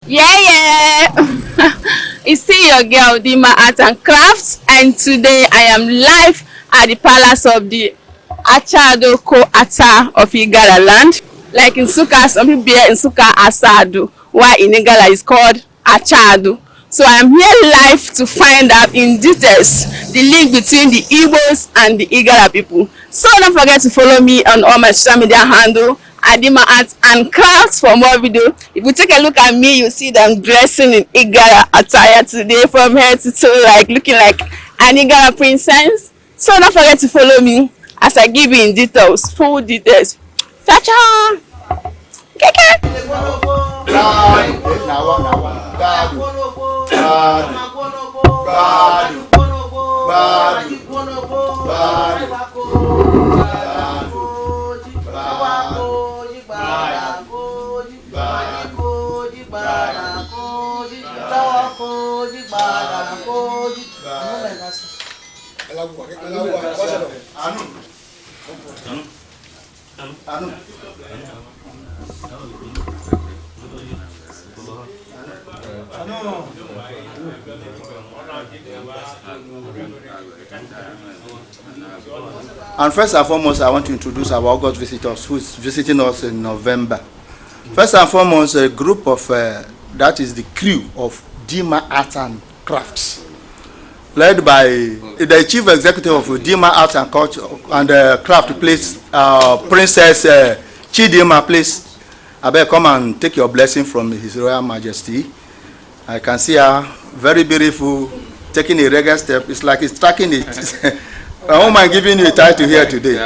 Yeah. It's still your girl, Dima Art and Crafts, and today I am live at the palace of the ASADU Ata of Igala land. Like in Nsukka, some people here in Nsukka ASADU, while in Igala is called ASADU. So I am here live to find out in details the link between the Igbos and the Igala people. So don't forget to follow me on all my social media handle, Adima Art and Crafts, for more video. If you take a look at me, you see that I'm dressing in Igala attire today from head to toe, like looking like an Igala princess. So don't forget to follow me as I give you in details, full details. Ciao ciao. Keke. And first and foremost, I want to introduce our August visitors who is visiting us in November. First and foremost, a group of, that is the crew of Dima Art and Crafts, led by the chief executive of Dima Art and Culture and Craft Place, Princess Chidima. Please, I better come and take your blessing from His Royal Majesty. I can see her, very beautiful, taking a reggae step. It's like it's tracking it. I won't mind giving you a title here today.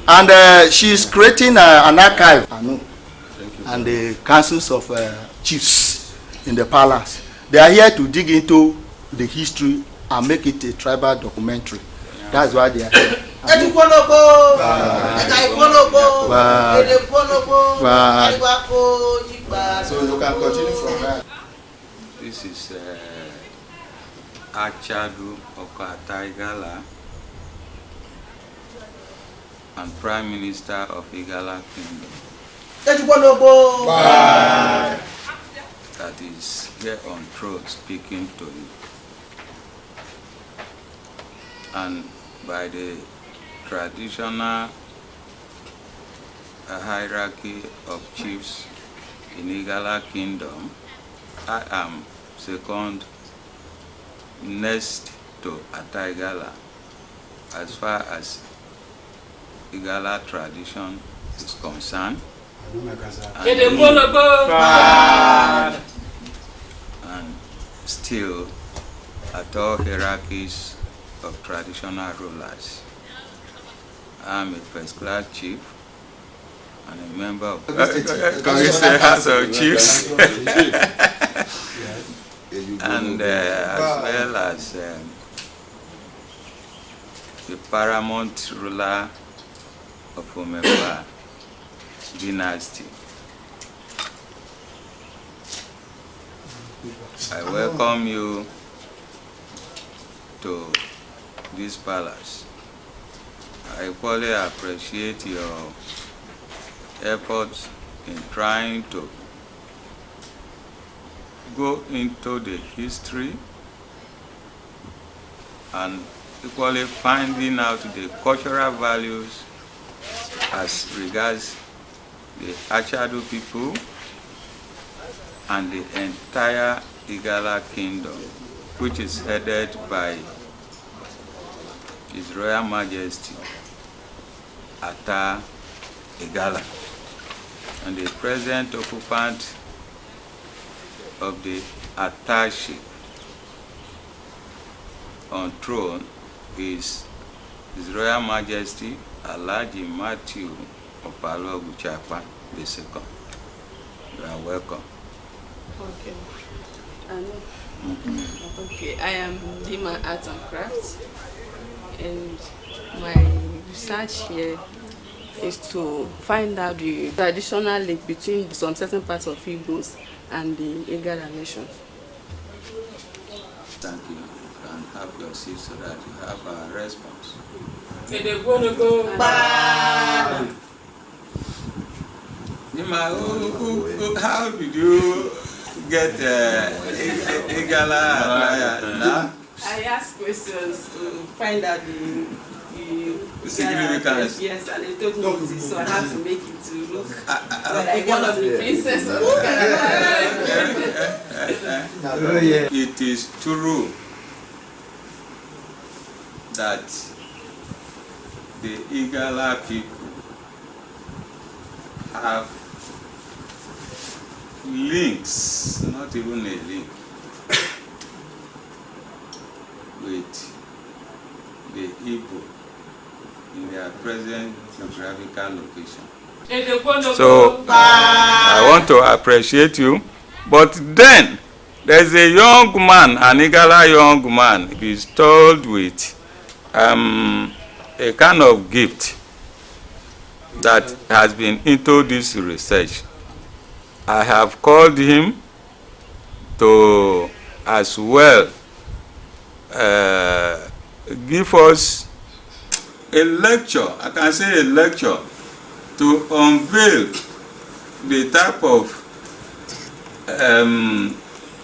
And she's creating an archive and the councils of chiefs in the palace. They are here to dig into the history and make it a tribal documentary. That's why they are here. So you can continue from there. This is ASADU Igala and Prime Minister of Igala Kingdom. That is here on throne speaking to you. And by the traditional hierarchy of chiefs in Igala Kingdom, I am second next to Igala as far as Igala tradition is concerned. And still at all hierarchies of traditional rulers. I am a first-class chief and a member of the House of Chiefs. And as well as the paramount ruler of Omeba dynasty. I welcome you to this palace. I equally appreciate your efforts in trying to go into the history and equally finding out the cultural values as regards the ASADU people and the entire Igala Kingdom, which is headed by His Royal Majesty Ata Igala, and the present occupant of the attaché on throne is His Royal Majesty Alhaji Matthew Obollo-Afor II. You are welcome. Okay. Okay, I am Dima Art and Crafts, and my research here is to find out the traditional link between some certain parts of Igbos and the Igala nation. Thank you. You can have your seat so that you have a response. How did you get Igala? I asked questions to find out the significance. Yes, and they told me this, so I have to make it to look like one of the princesses. It is true that the Igala people have links, not even a link, with the Igbo in their present geographical location. So I want to appreciate you, but then there's a young man, an Igala young man, bestowed with a kind of gift that has been into this research. I have called him to as well give us a lecture, I can say a lecture, to unveil the type of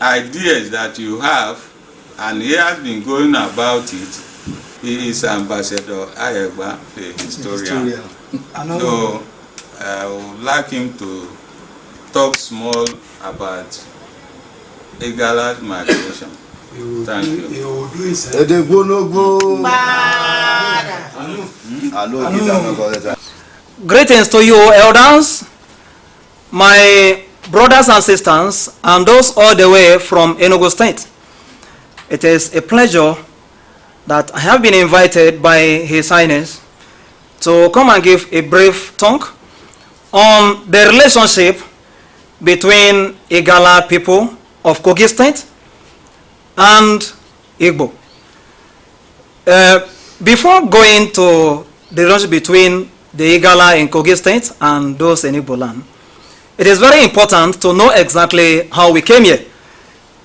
ideas that you have, and he has been going about it. He is Ambassador IGBOs, the historian. So I would like him to talk small about Igala's migration. Thank you. Greetings to you, elders, my brothers and sisters, and those all the way from Enugu State. It is a pleasure that I have been invited by His Highness to come and give a brief talk on the relationship between Igala people of Kogi State and Igbo. Before going to the relationship between the Igala in Kogi State and those in Igbo land, it is very important to know exactly how we came here.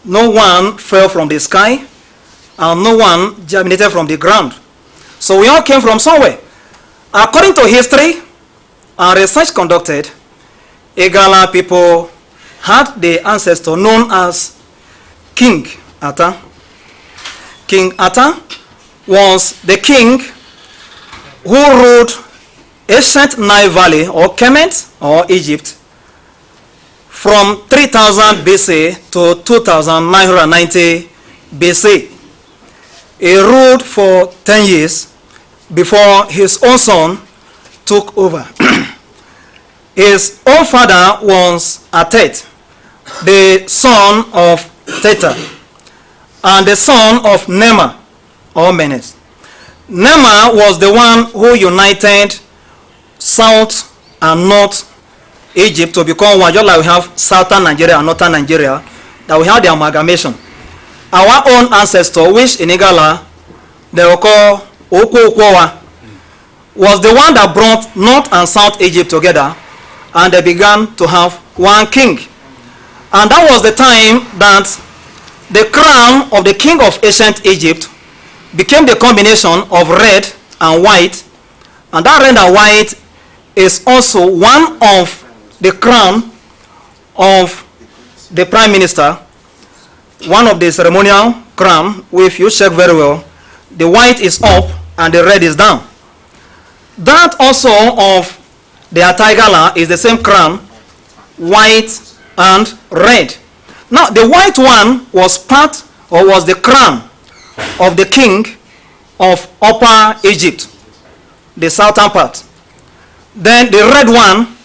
No one fell from the sky, and no one germinated from the ground. So we all came from somewhere. According to history and research conducted, Igala people had the ancestor known as King Ata. King Ata was the king who ruled ancient Nile Valley or Kemet or Egypt from 3000 BC to 2990 BC. He ruled for 10 years before his own son took over. His own father was Atet, the son of Theta, and the son of Nema or Menes. Nema was the one who united South and North Egypt to become one, just like we have Southern Nigeria and Northern Nigeria, that we have the amalgamation. Our own ancestor, which in Igala they were called Okwowa, was the one that brought North and South Egypt together, and they began to have one king. And that was the time that the crown of the king of ancient Egypt became the combination of red and white, and that red and white is also one of the crown of the prime minister, one of the ceremonial crown. If you check very well, the white is up and the red is down. That also of the Igala is the same crown, white and red. Now the white one was part, or was the crown of the king of Upper Egypt, the southern part. Then the red one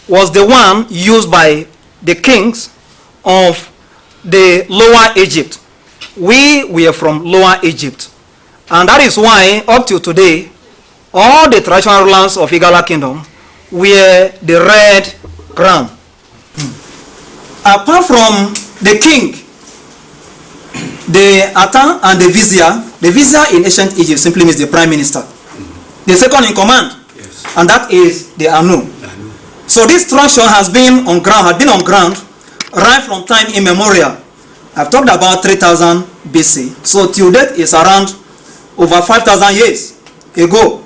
was the one used by the kings of the Lower Egypt. We were from Lower Egypt, and that is why up to today all the traditional rulers of Igala kingdom wear the red crown. Apart from the king, the Ata and the vizier in ancient Egypt simply means the prime minister, the second in command, and that is the Anu. So this structure has been on ground, right from time immemorial. I've talked about 3000 BC. So till date is around over 5000 years ago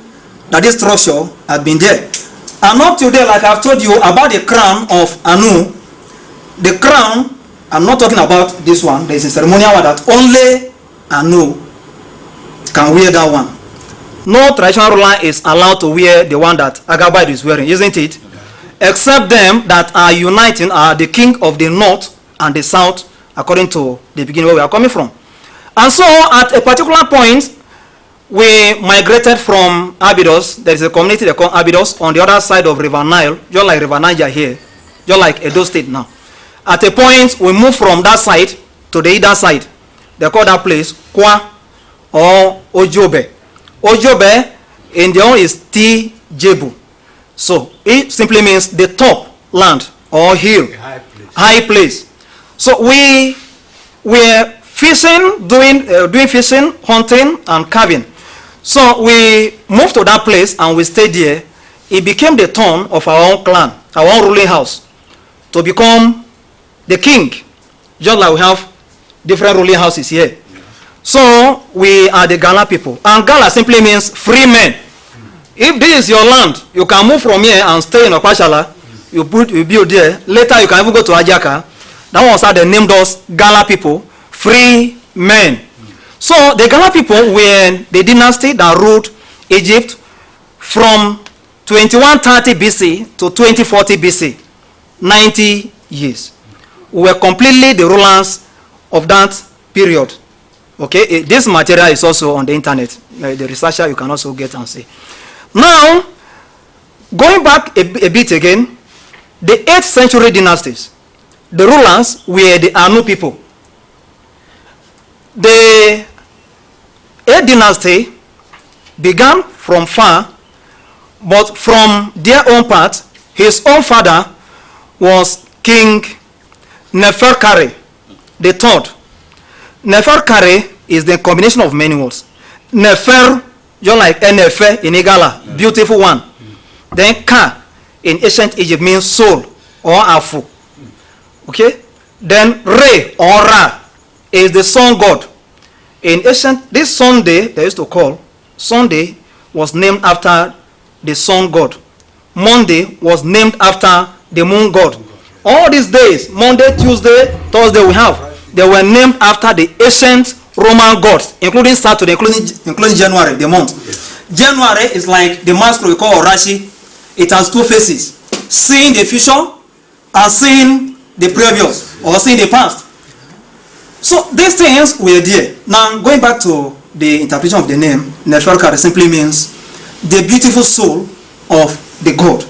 that this structure had been there. And up to there, like I've told you about the crown of Anu, the crown, I'm not talking about this one. There's a ceremonial one that only Anu can wear that one. No traditional ruler is allowed to wear the one that Agabite is wearing, isn't it? Except them that are uniting are the king of the north and the south, according to the beginning where we are coming from. And so at a particular point, we migrated from IGBOs. There is a community they call IGBOs on the other side of River Nile, just like River Niger here, just like Edo State now. At a point, we moved from that side to the other side. They call that place Kwa or Ojobe. Ojobe in the own is T-Jebu. So it simply means the top land or hill, high place. So we were fishing, doing fishing, hunting, and carving. So we moved to that place and we stayed there. It became the turn of our own clan, our own ruling house, to become the king, just like we have different ruling houses here. So we are the Gala people, and Gala simply means free men. If this is your land, you can move from here and stay in Opashala. You build there. Later you can even go to Ajaka. That was how they named us Gala people, free men. So the Gala people were the dynasty that ruled Egypt from 2130 BC to 2040 BC, 90 years. We were completely the rulers of that period. Okay, this material is also on the internet. The researcher, you can also get and see. Now, going back a bit again, the 8th century dynasties, the rulers were the Anu people. The 8th dynasty began from far, but from their own part, his own father was King Neferkare the third. Neferkare is the combination of many words. Nefer, just like Nefe in Igala, beautiful one. Then Ka in ancient Egypt means soul or Afu. Okay? Then Re or Ra is the sun god. In ancient, this Sunday they used to call, Sunday was named after the sun god. Monday was named after the moon god. All these days, Monday, Tuesday, Thursday we have, they were named after the ancient Roman gods, including Saturday, including January, the month. Yes. January is like the masquerade we call Orashi. It has two faces, seeing the future and seeing the previous, or seeing the past. So these things were there. Now going back to the interpretation of the name, Neferkare simply means the beautiful soul of the god.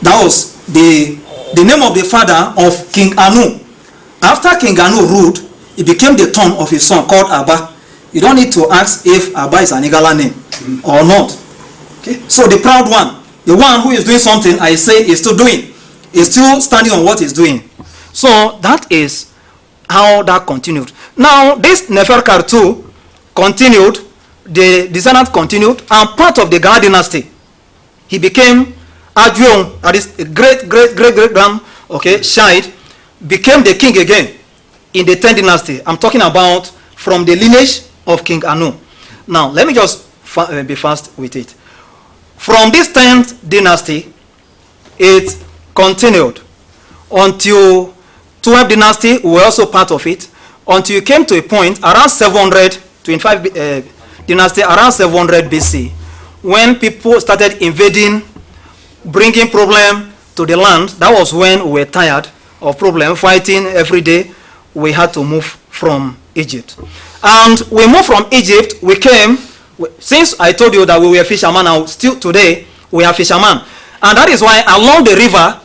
That was the name of the father of King Anu. After King Anu ruled, it became the turn of his son called Abba. You don't need to ask if Abba is an Igala name or not. Okay? So the proud one, the one who is doing something, I say is still doing, is still standing on what he's doing. So that is how that continued. Now this Neferkare too continued, the descendant continued, and part of the Gala dynasty, he became Adjong, that is a great grand, okay, child, became the king again in the 10th dynasty. I'm talking about from the lineage of King Anu. Now let me just be fast with it. From this 10th dynasty, it continued until 12th dynasty. We were also part of it until you came to a point around 725 dynasty, around 700 BC, when people started invading, bringing problem to the land. That was when we were tired of problem, fighting every day. We had to move from Egypt. And we moved from Egypt, we came, since I told you that we were fishermen, now still today we are fishermen. And that is why along the river,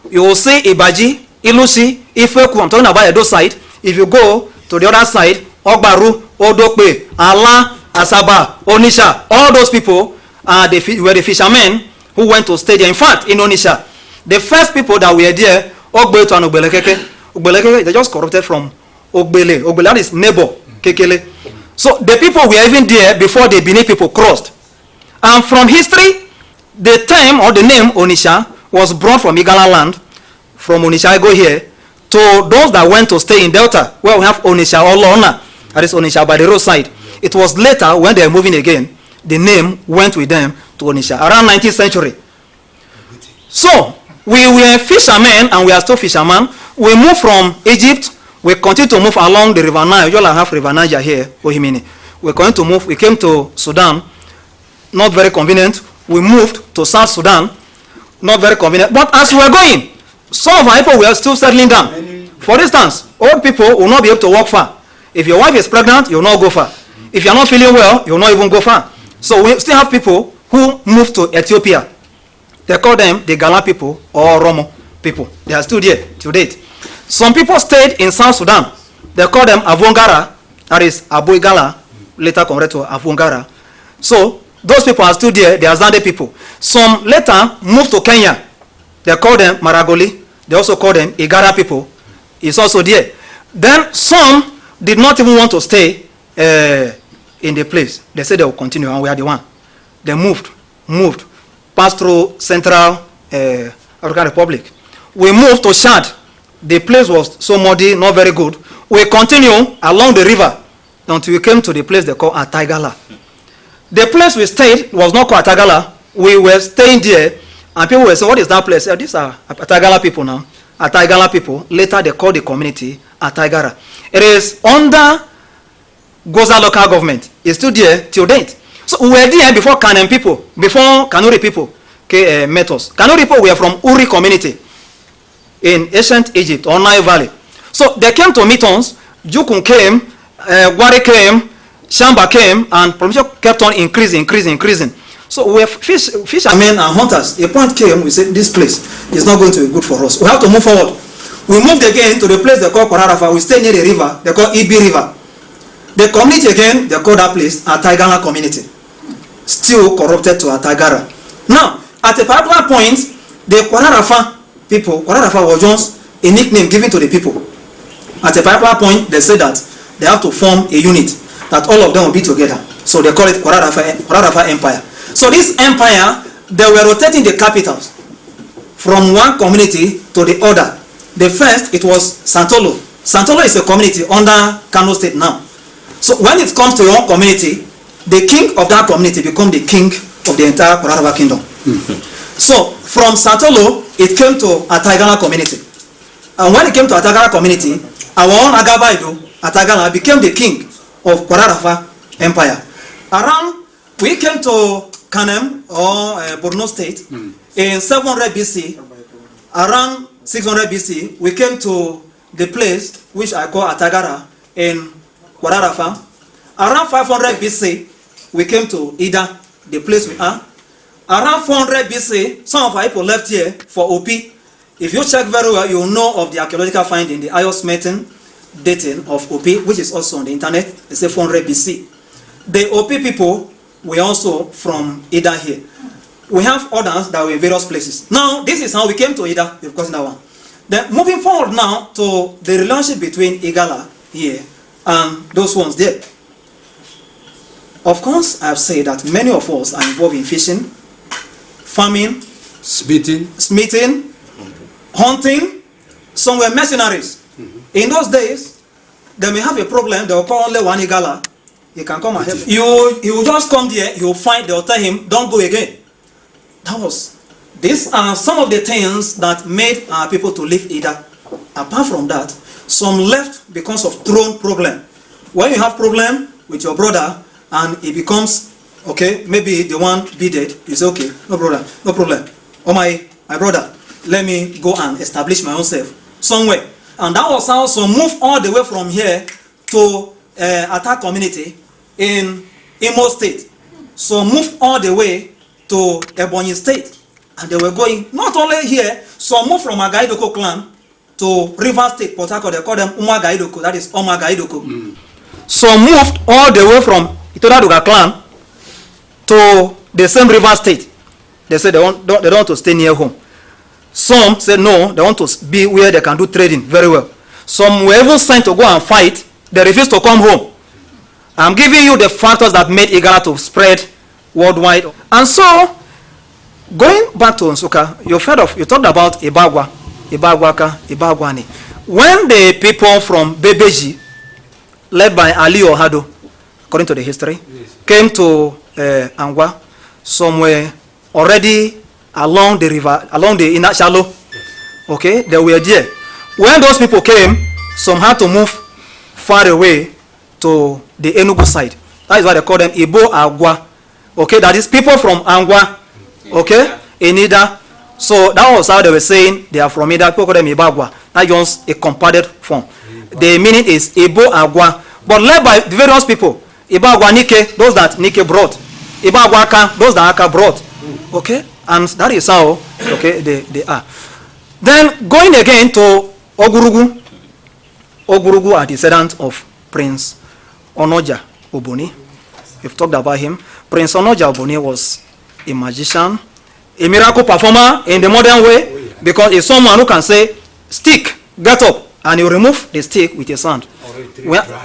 you will see Ibaji, Ilusi, Ifeku, I'm talking about Edo side. If you go to the other side, Ogbaru, Odokpe, Ala, Asaba, Onisha, all those people were the fishermen who went to stay there. In fact, in Onisha, the first people that were there, Ogbeto and Ogbelekeke. Ogbelekeke, they just corrupted from Ogbele. Ogbele is neighbor, Kekele. So the people were even there before the Benin people crossed. And from history, the term or the name Onisha was brought from Igala land, from Onisha, I go here, to those that went to stay in Delta, where we have Onisha or Lona, that is Onisha by the roadside. It was later, when they were moving again, the name went with them to Onitsha around 19th century. So we were fishermen and we are still fishermen. We moved from Egypt. We continue to move along the River Nile. You all have River Niger here, Ohimini. We continue to move. We came to Sudan. Not very convenient. We moved to South Sudan. Not very convenient. But as we were going, some of our people were still settling down. For instance, old people will not be able to walk far. If your wife is pregnant, you will not go far. If you are not feeling well, you will not even go far. So we still have people who moved to Ethiopia. They call them the Igala people or Romo people. They are still there to date. Some people stayed in South Sudan. They call them Avongara, that is Abu Igala, later converted to Avongara. So those people are still there. They are Zande people. Some later moved to Kenya. They call them Maragoli. They also call them Igara people. It's also there. Then some did not even want to stay in the place. They said they will continue, and we are the one. They moved, passed through Central African Republic. We moved to Chad. The place was so muddy, not very good. We continue along the river until we came to the place they call Igala. The place we stayed was not called Igala. We were staying there, and people were saying, what is that place? These are Igala people now. Igala people. Later they called the community Igara. It is under Goza local government. It's still there till date. So we were there before Kanem people, before Kanuri people met us. Kanuri people were from Uri community in ancient Egypt or Nile Valley. So they came to meet us. Jukun came, Gwari came, Shamba came, and population kept on increasing. So we were fishermen and hunters. A point came, we said, this place is not going to be good for us. We have to move forward. We moved again to the place they call Korarafa. We stay near the river, they call Ibi River. The community again, they call that place Ataigala community. Still corrupted to Ataigara. Now, at a particular point, the Korarafa people, Korarafa was just a nickname given to the people. At a particular point, they said that they have to form a unit, that all of them will be together. So they call it Korarafa Empire. So this empire, they were rotating the capitals from one community to the other. The first, it was Santolo. Santolo is a community under Kano State now. So when it comes to your own community, the king of that community becomes the king of the entire Korarava kingdom. So from Santolo, it came to Ataigala community. And when it came to Ataigala community, our own Agabaido, Ataigala, became the king of Korarava empire. Around, we came to Kanem or Borno State in 700 BC. Around 600 BC, we came to the place which I call Atagara in Korarafa. Around 500 BC, we came to Ida, the place we are. Around 400 BC, some of our people left here for Opi. If you check very well, you will know of the archaeological finding, the iron smelting dating of Opi, which is also on the internet. They say 400 BC. The Opi people were also from Ida here. We have others that were in various places. Now, this is how we came to Ida, because that one. Then moving forward now to the relationship between Igala here and those ones there. Of course, I have said that many of us are involved in fishing, farming, smithing, hunting. Some were mercenaries. In those days, they may have a problem. They will call only one Igala. He can come and help. He will just come there. He will find. They will tell him, "Don't go again." These are some of the things that made our people to leave Ida. Apart from that, some left because of throne problem. When you have problem with your brother and it becomes, okay, maybe the one be dead, you say, okay, no problem. Oh my brother, let me go and establish my own self somewhere. And that was how some move all the way from here to Attack community in Imo State. So move all the way to Ebonyi State, and they were going not only here. Some moved from Agaidoko clan to River State, Port Harcourt. They call them Umagaidoko, that is Omagaidoko. Some moved all the way from Itodaduga clan to the same River State. They said they don't want to stay near home. Some said no, they want to be where they can do trading very well. Some were even sent to go and fight. They refused to come home. I'm giving you the factors that made Igala to spread worldwide. And so, going back to Nsukka, you talked about Ibagwa, Ibagwaka, Ibagwani. When the people from Bebeji, led by Ali Ohado, according to the history, came to Angwa Some were already along the river, along the inner shallow. Okay, they were there. When those people came, some had to move far away to the Enugu side. That is why they call them IGBOs. Okay, that is people from Angwa. Okay, in Ida. So that was how they were saying they are from Ida. People call them IBAGWA. That's just a compounded form. The meaning is IGBOs, but led by the various people. IBAGWA Nike, those that Nike brought. IBAGWA Aka, those that Aka brought. Okay, and that is how okay they are. Then going again to OGURUGWU. OGURUGWU are descendants of Prince Onoja Oboni. We've talked about him. Prince Onoja Oboni was a magician, a miracle performer in the modern way, because he's someone who can say, stick, get up, and you remove the stick with his hand.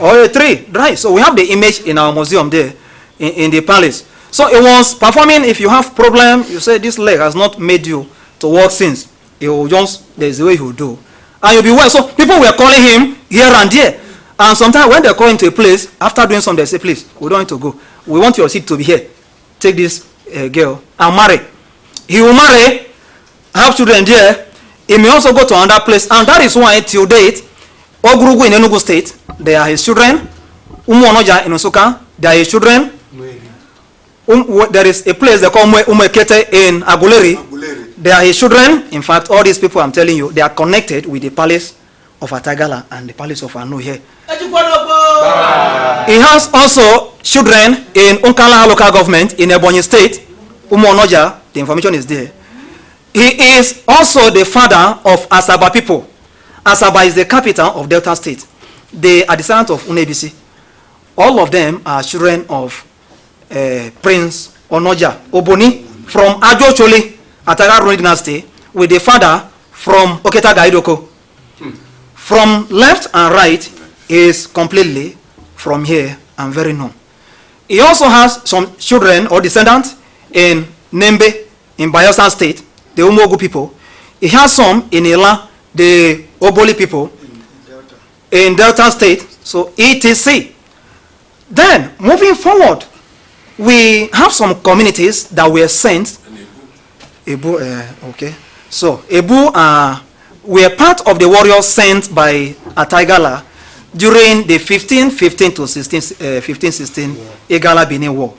Or a tree, dry. So we have the image in our museum there, in the palace. So it was performing. If you have problem, you say this leg has not made you to walk since. It will just, there's the way he will do. And you'll be well. So people were calling him here and there. And sometimes when they call him to a place, after doing something, they say, please, we don't want to go. We want your seat to be here. Take this girl and marry. He will marry, have children there. He may also go to another place. And that is why, till date, OGURUGWU in Enugu State, they are his children. Onoja in Nsukka, they are his children. There is a place they call Umekete in Aguleri. They are his children. In fact, all these people I'm telling you, they are connected with the palace of Igala and the palace of Anu here. He has also children in Unkala local government in Ebonyi State. Onoja, the information is there. He is also the father of Asaba people. Asaba is the capital of Delta State. They are descendants of Unebisi. All of them are children of Prince Onoja Oboni from Ajo Choli, Atagaro Dynasty, with the father from Oketa Gaidoko. From left and right is completely from here and very known. He also has some children or descendants in Nembe, in Bayelsa State, the Umogu people. He has some in Ila, the Oboli people, in Delta State, so etc. Then, moving forward, we have some communities that were sent. Okay. So, Ebu were part of the warriors sent by Igala during the 1515 to 1516 Igala Benin War.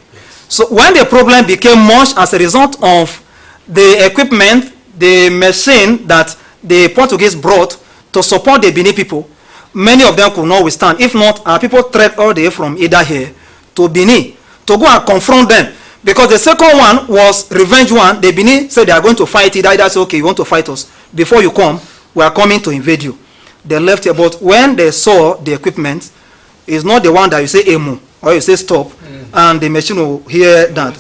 So, when the problem became much as a result of the equipment, the machine that the Portuguese brought to support the Benin people, many of them could not withstand. If not, our people trekked all the way from Ida here to Benin to go and confront them. Because the second one was revenge one. The Benin said they are going to fight Ida. Ida said, okay, you want to fight us. Before you come, we are coming to invade you. They left here. But when they saw the equipment, it's not the one that you say emu or you say stop, and the machine will hear that.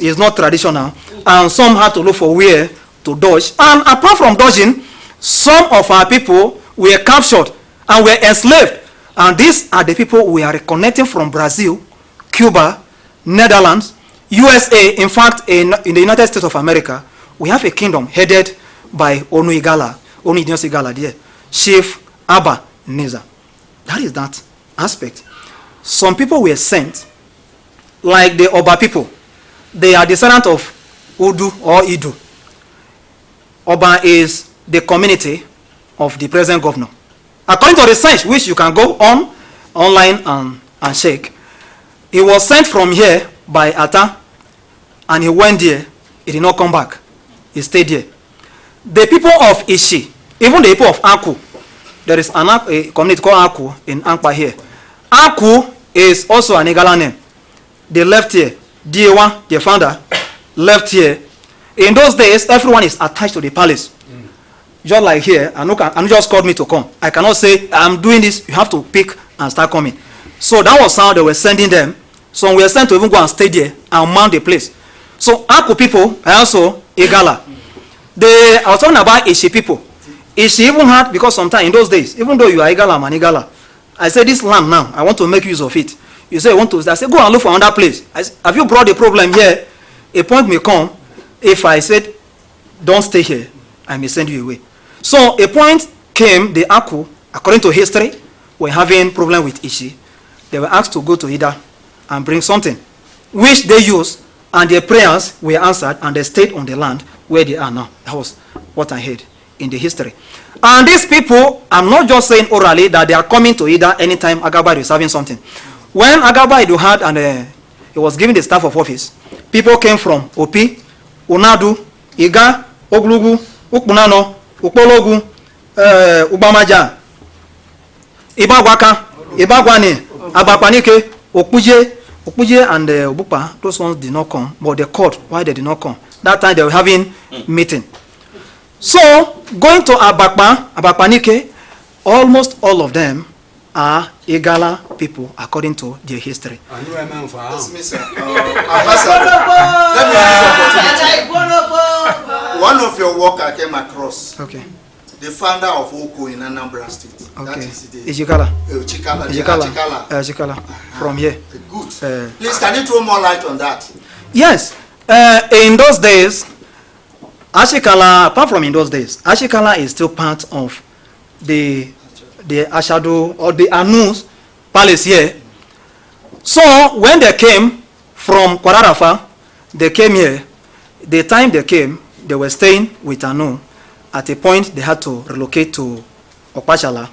It's not traditional. And some had to look for where to dodge. And apart from dodging, some of our people were captured and were enslaved. And these are the people we are reconnecting from Brazil, Cuba, Netherlands, USA. In fact, in the United States of America, we have a kingdom headed by Onu Igala there, Chief Abba Neza. That is that aspect. Some people were sent, like the Oba people. They are descendants of Udu or Idu. Oba is the community of the present governor. According to research, which you can go online and check, he was sent from here by Ata, and he went there. He did not come back. He stayed there. The people of Ishi, even the people of Aku, there is a community called Aku in Ankpa here. Aku is also an Igala name. They left here. Diewa, the founder, left here. In those days, everyone is attached to the palace. Just like here, Anu just called me to come. I cannot say, I'm doing this, you have to pick and start coming. So that was how they were sending them. So we were sent to even go and stay there and mount the place. So Aku people are also Igala. I was talking about Ishi people. Ishi even had, because sometimes in those days, even though you are Igala, man, Igala, I say this land now, I want to make use of it. You say, I say, go and look for another place. I say, have you brought the problem here? A point may come, if I said, don't stay here, I may send you away. So a point came, the Aku, according to history, were having problem with Ishi. They were asked to go to Ida and bring something, which they used and their prayers were answered, and they stayed on the land where they are now. That was what I heard in the history. And these people, I'm not just saying orally that they are coming to Ida anytime Agaba is having something. When Agaba had and he was given the staff of office, people came from Opi, Unadu, Iga, Oglugu, Ukmunano, Ukpologu, Ubamaja, Ibagwaka, Ibagwane, Abapanike, Okpuje and Obupa. Those ones did not come, but they called why they did not come. That time they were having meeting. So going to Abapanike, almost all of them are Igala people according to their history. Ambassador, let me use the opportunity. One of your work I came across. Okay. The founder of Oko in Anambra State. Okay. That is the Igala. Chikala. From here. Good. Please, can you throw more light on that? Yes. In those days, Ashikala, apart from in those days, Ashikala is still part of the ASADU or the Anus palace here. So when they came from Obollo-Afor, they came here. The time they came, they were staying with Anu. At a point, they had to relocate to Okpachala,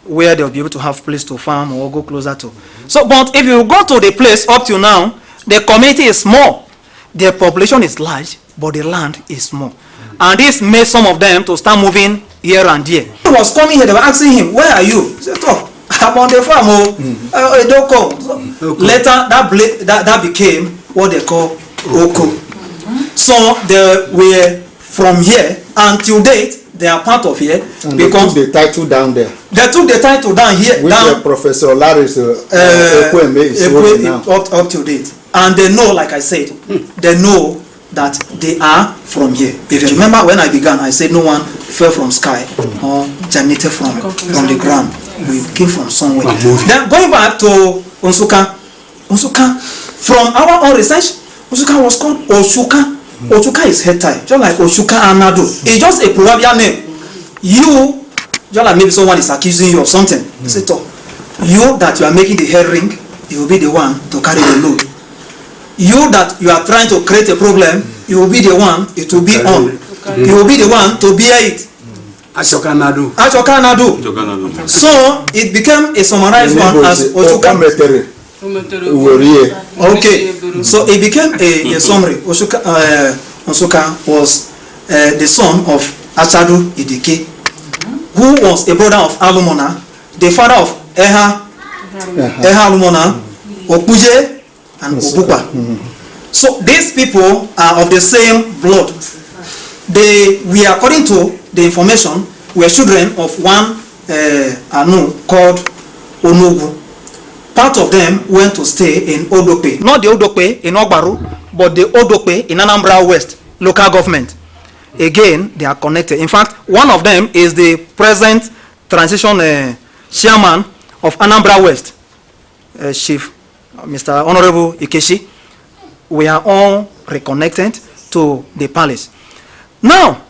where they'll be able to have place to farm or go closer to. So, but if you go to the place up to now, the community is small. Their population is large, but the land is small. And this made some of them to start moving here and there. He was coming here, they were asking him, where are you? He said, oh, I'm on the farm. Don't come. So later, that became what they call Oko. So they were from here, until date, they are part of here. And because they took the title down there. They took the title down here. Which down, Professor Larry's Ekweme is holding now. Up to date. And they know, like I said, they know that they are from here. If you remember when I began, I said no one fell from sky or germinated from the ground. We came from somewhere. Then going back to Nsukka, from our own research, Nsukka was called Oshuka. Oshuka is head tie, just like Oshuka Anadu. It's just a proverbial name. You, just like maybe someone is accusing you of something. Say, you that you are making the hair ring, you will be the one to carry the load. You that you are trying to create a problem, you will be the one it will be on. You will be the one to bear it. Ashoka Nadu. So it became a summarized one as Oshuka. Okay, so it became a summary. Nsukka was the son of ASADU Idike, who was a brother of ALUMONA, the father of Eha ALUMONA, Okpuje, and Obupa. So these people are of the same blood. We, according to the information, were children of one Anu called Onogwu. Part of them went to stay in Odope. Not the Odope in Ogbaru, but the Odope in Anambra West local government. Again, they are connected. In fact, one of them is the present transition chairman of Anambra West, Chief Mr. Honorable Ikeshi. We are all reconnected to the palace. Now,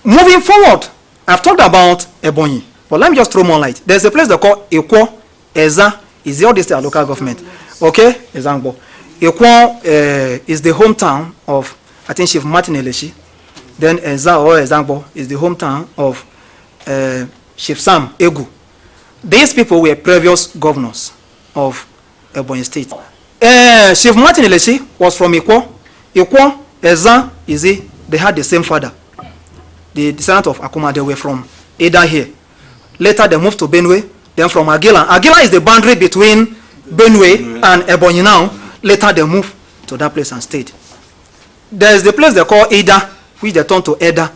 moving forward, I've talked about Ebonyi, but let me just throw more light. There's a place they call Ikwo, Eza, is all this local government. Okay, Ezangbo. Ikwo is the hometown of, I think, Chief Martin Eleshi. Then Eza or Ezangbo is the hometown of Chief Sam Egu. These people were previous governors of Ebonyi State. Chief Martin Eleshi was from Ikwo. Ikwo, Eza, Izi, they had the same father. The descendant of Akuma, they were from Eda here. Later they moved to Benue. Then from Igala. Igala is the boundary between Benue and Ebonyi now. Later they moved to that place and stayed. There is the place they call Ida, which they turned to Eda.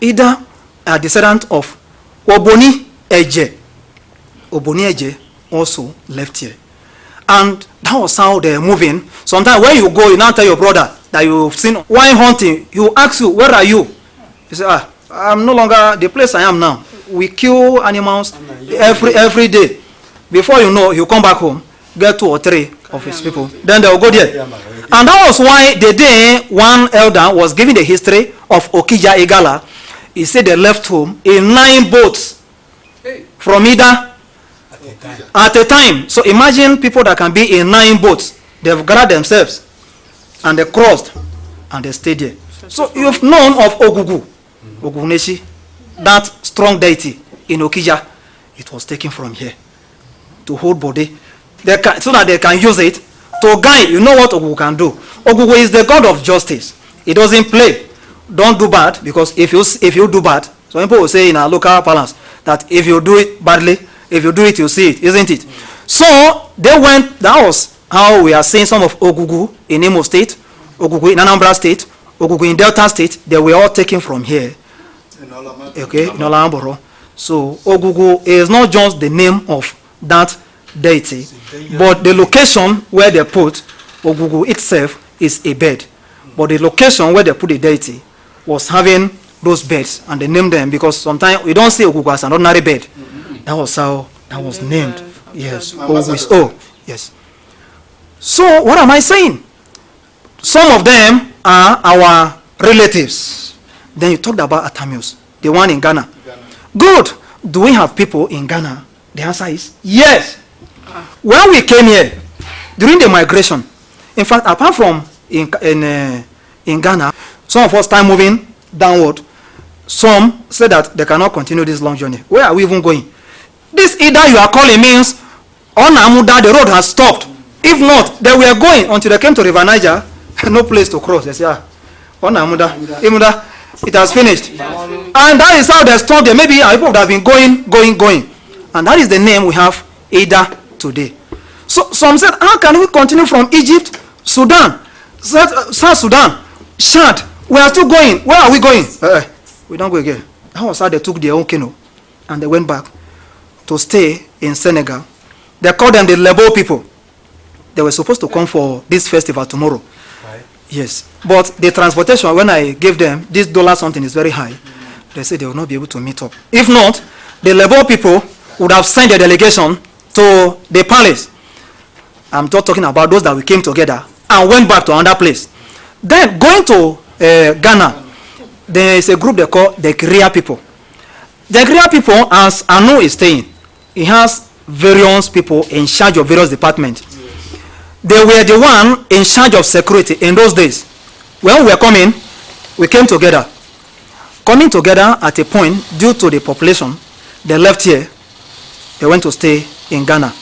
Ida are descendant of Oboni Eje. Oboni Eje also left here. And that was how they're moving. Sometimes when you go, you now tell your brother that you've seen wine hunting. He will ask you, where are you? You say, I'm no longer the place I am now. We kill animals every day. Before you know, he'll come back home, get 2 or 3 of his people. Then they'll go there. And that was why the day one elder was giving the history of Okija Igala, he said they left home in 9 boats from Ida at a time. So imagine people that can be in 9 boats. They've gathered themselves and they crossed, and they stayed there. So you've known of Ogugwu, Oguneshi, that strong deity in Okija. It was taken from here to hold body, so that they can use it to guide. You know what Ogugwu can do? Ogugwu is the god of justice. He doesn't play. Don't do bad, because if you do bad, some people will say in our local parlance that if you do it badly, if you do it, you see it, isn't it? So they went. That was how we are seeing some of Ogugwu in Imo State, Ogugwu in Anambra State, Ogugwu in Delta State. They were all taken from here. Okay, in Olamboro. So Ogugwu is not just the name of that deity, but the location where they put Ogugwu itself is a bed. But the location where they put the deity was having those beds, and they named them because sometimes we don't see Ogugwu as an ordinary bed. That was how that was named. Yes, Ogugwu. Yes. So what am I saying? Some of them are our relatives. Then you talked about Atamius, the one in Ghana. Good. Do we have people in Ghana? The answer is yes. When we came here, during the migration, in fact, apart from in Ghana, some of us start moving downward. Some say that they cannot continue this long journey. Where are we even going? This either you are calling means on Amuda the road has stopped. If not, they were going until they came to River Niger, no place to cross. They say, on Amuda, it has finished. And that is how they stopped there. Maybe people would have been going. And that is the name we have Ada today. So some said, how can we continue from Egypt, Sudan, South Sudan, Chad? We are still going. Where are we going? We don't go again. That was how they took their own canoe and they went back to stay in Senegal. They called them the Lebo people. They were supposed to come for this festival tomorrow. Right. Yes. But the transportation, when I gave them, this dollar something is very high. They said they will not be able to meet up. If not, the Lebo people would have sent a delegation to the palace. I'm not talking about those that we came together and went back to another place. Then going to Ghana, there is a group they call the Kriya people. The Kriya people, as Anu is staying, he has various people in charge of various departments. They were the one in charge of security in those days. When we were coming, we came together. Coming together at a point, due to the population, they left here. They went to stay in Ghana.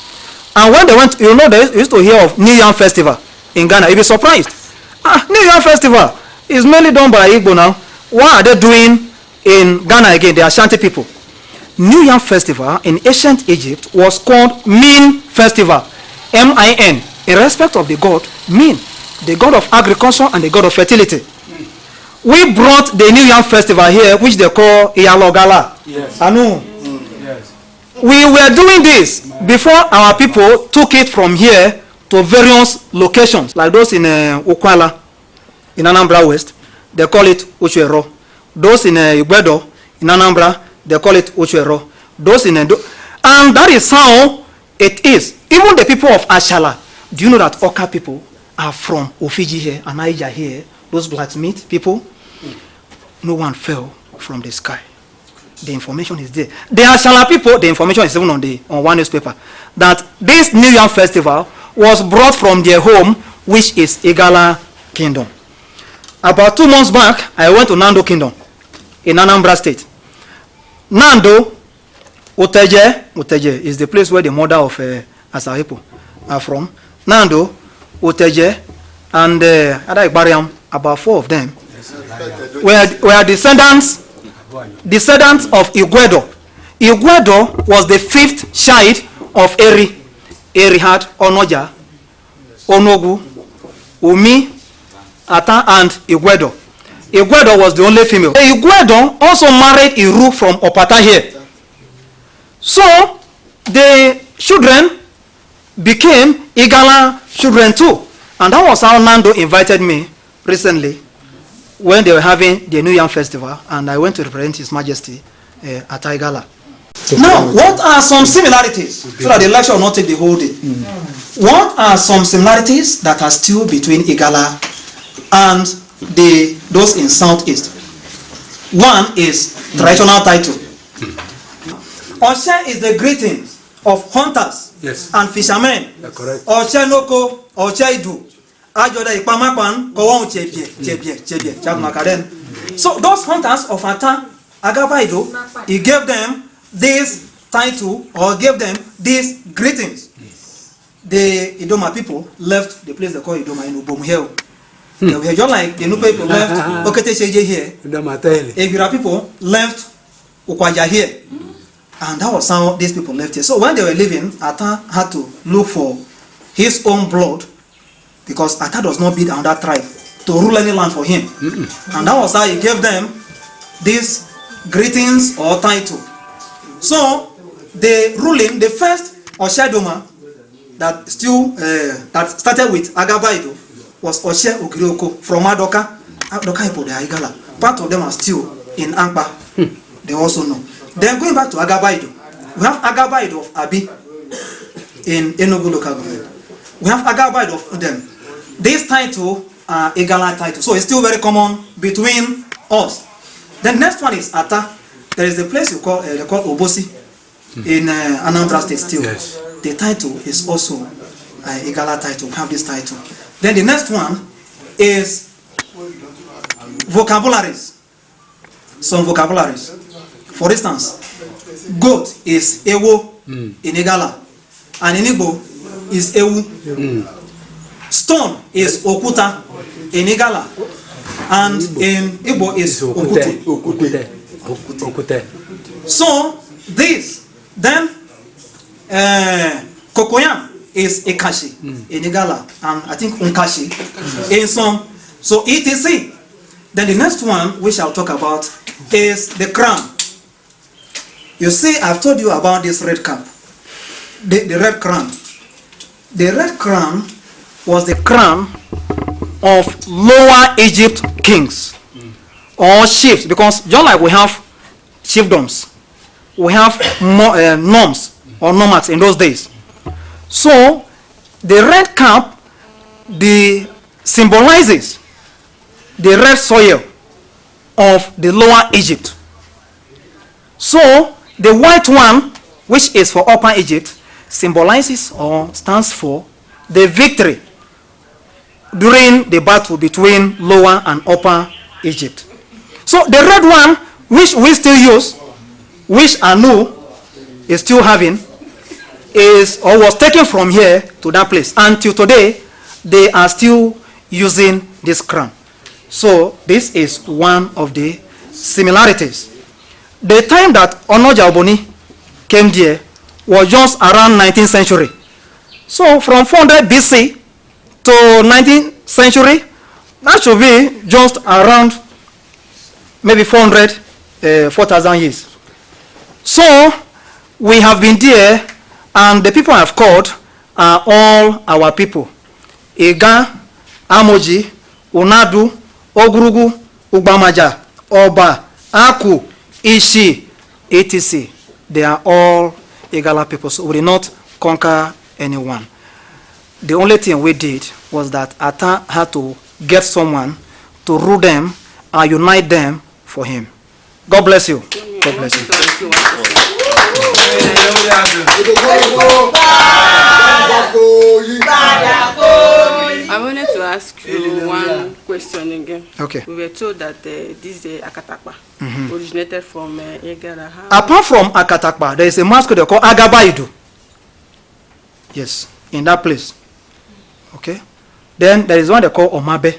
And when they went, you know, they used to hear of New Yam Festival in Ghana. You'll be surprised. New Yam Festival is mainly done by Igbo now. What are they doing in Ghana again? The Ashanti people. New Yam Festival in ancient Egypt was called Min Festival. M-I-N. In respect of the god Min, the god of agriculture and the god of fertility. We brought the New Yam Festival here, which they call Igala. Yes. Anu. Yes. We were doing this before our people took it from here to various locations, like those in Ukwala, in Anambra West, they call it Uchuero. Those in Igbedo, in Anambra, they call it Uchuero. Those in and that is how it is. Even the people of Ashala, do you know that Oka people are from Ofiji here and Naija here? Those blacksmith people, no one fell from the sky. The information is there. The Ashala people, the information is even on one newspaper, that this New Yam Festival was brought from their home, which is Igala Kingdom. About 2 months back, I went to Nando Kingdom in Anambra State. Nando, Uteje is the place where the mother of Asahipo are from. Nando, Uteje, and Bariam, about 4 of them, were descendants of Igwedo. Igwedo was the 5th child of Eri. Eri had Onoja, Onogu, Umi, Ata, and Igwedo. Igwedo was the only female. Igwedo also married Iru from Opata here. So the children became Igala children too. And that was how Nando invited me recently when they were having the New Yam Festival, and I went to represent His Majesty at Igala. Now, what are some similarities? So that the lecture will not take the whole day. What are some similarities that are still between Igala and those in Southeast? One is traditional title. Oshe is the greetings of hunters and fishermen. Oshe Noko, Oshe Idu. So those hunters of Ata, Agabaido, he gave them this title or gave them these greetings. The Idoma people left the place they call Idoma in Ubomhel. They were just like the Nupe people left Okete Sheje here. Ebira people left Ukwaja here. And that was how these people left here. So when they were leaving, Ata had to look for his own blood, because Ata does not beat another tribe to rule any land for him. And that was how he gave them these greetings or title. So the ruling, the first Oshadoma that still that started with Agabaido was Oshe Ogirioko from Adoka. Adoka Ipo de Igala. Part of them are still in Ankpa. They also know. Then going back to Agabaido, we have Agabaido of Abi in Enugu local government. We have Agabaido of them. This title are Igala title, so it's still very common between us. The next one is Ata. There is a place they call Obosi in Anambra State still. Yes. The title is also Igala title. We have this title. Then the next one is vocabularies. Some vocabularies. For instance, goat is Ewo in Igala, and in Igbo is Ewu. Stone is Okuta in Igala, and in Igbo is Okute. So this, then Kokoyam is Ekashi in Igala, and I think Unkashi in some. So etc. Then the next one which I'll talk about is the crown. You see, I've told you about this red cap, the red crown. The red crown was the crown of Lower Egypt kings or chiefs, because just like we have chiefdoms, we have nomes or nomads in those days. So the red cap symbolizes the red soil of the Lower Egypt. So the white one, which is for Upper Egypt, symbolizes or stands for the victory during the battle between Lower and Upper Egypt. So the red one, which we still use, which Anu is still having, is or was taken from here to that place. Until today, they are still using this crown. So this is one of the similarities. The time that Onoja Oboni came there was just around 19th century. So from 400 BC to 19th century, that should be just around maybe 4,000 years. So we have been there, and the people I've called are all our people. Ega, Amoji, Unadu, Ogurugwu, Ugbamaja, Oba, Aku, Ishi, etc. They are all Igala people, so we did not conquer anyone. The only thing we did was that Ata had to get someone to rule them and unite them for him. God bless you. God bless you. I wanted to ask you one question again. Okay. We were told that this Akatakpa originated from Igala. Apart from Akatakpa, there is a mascot they call Agabaidu. Yes, in that place. Okay. Then there is one they call Omabe.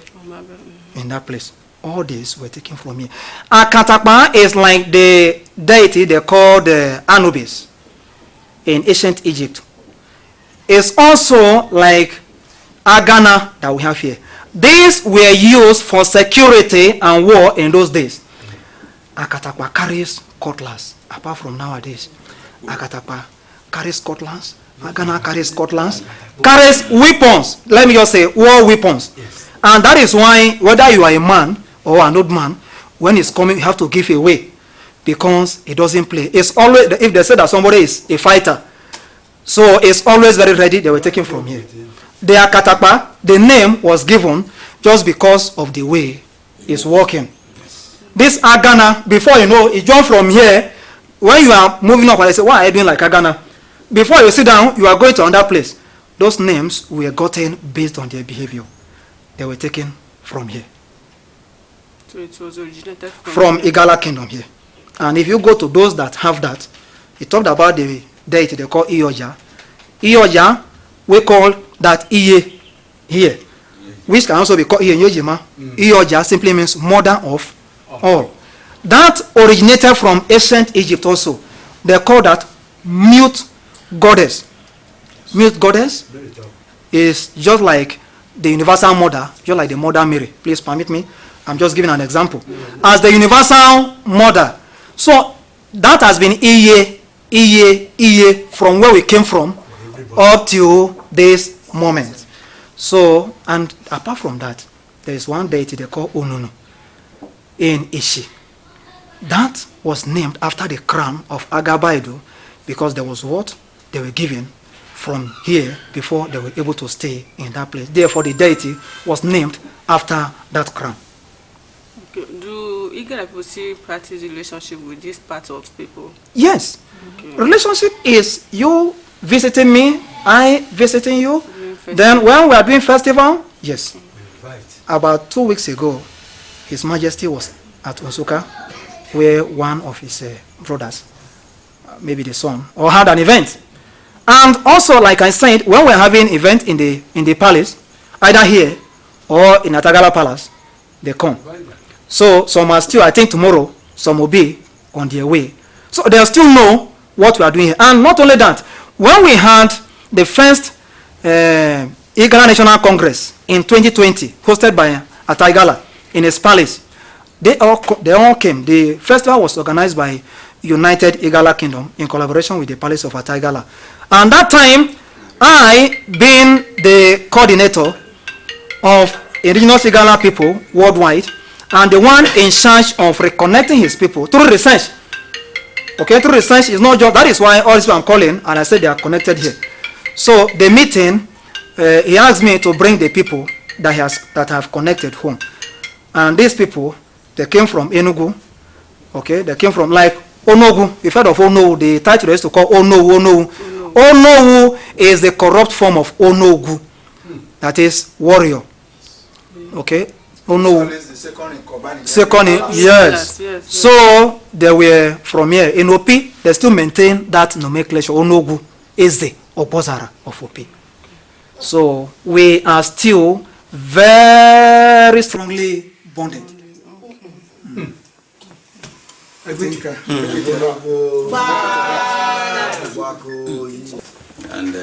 In that place. All these were taken from here. Akatakpa is like the deity they call the Anubis in ancient Egypt. It's also like Agana that we have here. These were used for security and war in those days. Akatakpa carries cutlass. Apart from nowadays, Akatakpa carries cutlass. Agana carries cutlass. Carries weapons. Let me just say war weapons. Yes. And that is why whether you are a man or an old man, when it's coming, you have to give away, because it doesn't play. It's always, if they say that somebody is a fighter, so it's always very ready. They were taken from here. The Akatakpa, the name was given just because of the way it's walking. This Agana, before you know, it jumped from here. When you are moving up, and they say, why are you doing like Agana? Before you sit down, you are going to another place. Those names were gotten based on their behavior. they were taken from here. So it was originated From Igala kingdom here. And if you go to those that have that, he talked about the deity they call Ioja. Ioja, we call that Iye here, which can also be called Iye Nyojima. Ioja simply means mother of all. That originated from ancient Egypt also. They call that mute goddess. Mute goddess is just like the universal mother, just like the Mother Mary. Please permit me. I'm just giving an example. As the universal mother. So that has been Iye from where we came from up to this moment. So, and apart from that, there is one deity they call Onunu in Ishi. That was named after the crown of Agabaido because there was what they were given from here before they were able to stay in that place. Therefore, the deity was named after that crown. Okay. Do Igala people still practice relationship with this part of people? Yes. Okay. Relationship is you visiting me, I visiting you. Then when we are doing festival, yes. About 2 weeks ago, His Majesty was at Nsukka, where one of his brothers, maybe the son, or had an event. And also, like I said, when we're having event in the palace, either here or in Atagala Palace, they come. So some are still, I think tomorrow, some will be on their way. So they'll still know what we are doing here. And not only that, when we had the first Igala National Congress in 2020, hosted by Atagala in his palace, they all came. The festival was organized by United Igala Kingdom in collaboration with the Palace of Atagala. And that time, I, being the coordinator of indigenous Igala people worldwide, and the one in charge of reconnecting his people through research. Okay, through research is not just, that is why all this I'm calling, and I said they are connected here. So the meeting, he asked me to bring the people that have connected home. And these people, they came from Enugu. Okay, they came from like Onogu. You've heard of Onowu, the title is to call Onowu. Onowu is the corrupt form of Onogu. That is warrior. Okay, Onowu. Second in, yes. So they were from here. In Opi, they still maintain that nomenclature. Onogu is the Obozara of Opi. So we are still very strongly bonded. I think and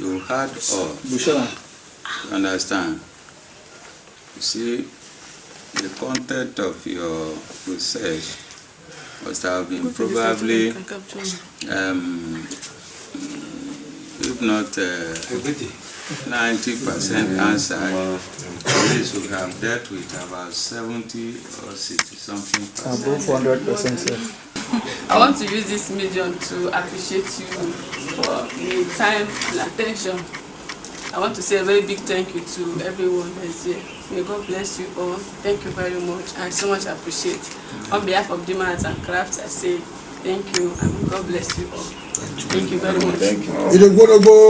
you had all. You understand? You see, the content of your research must have been probably, if not 90% answered. This we have dealt with about 70 or 60 something percent. Above 100%, yes. I want to use this medium to appreciate you for the time and attention. I want to say a very big thank you to everyone that is here. May God bless you all. Thank you very much. I so much appreciate. On behalf of Dima Arts and Crafts, I say thank you and God bless you all. Thank you very much. Thank you.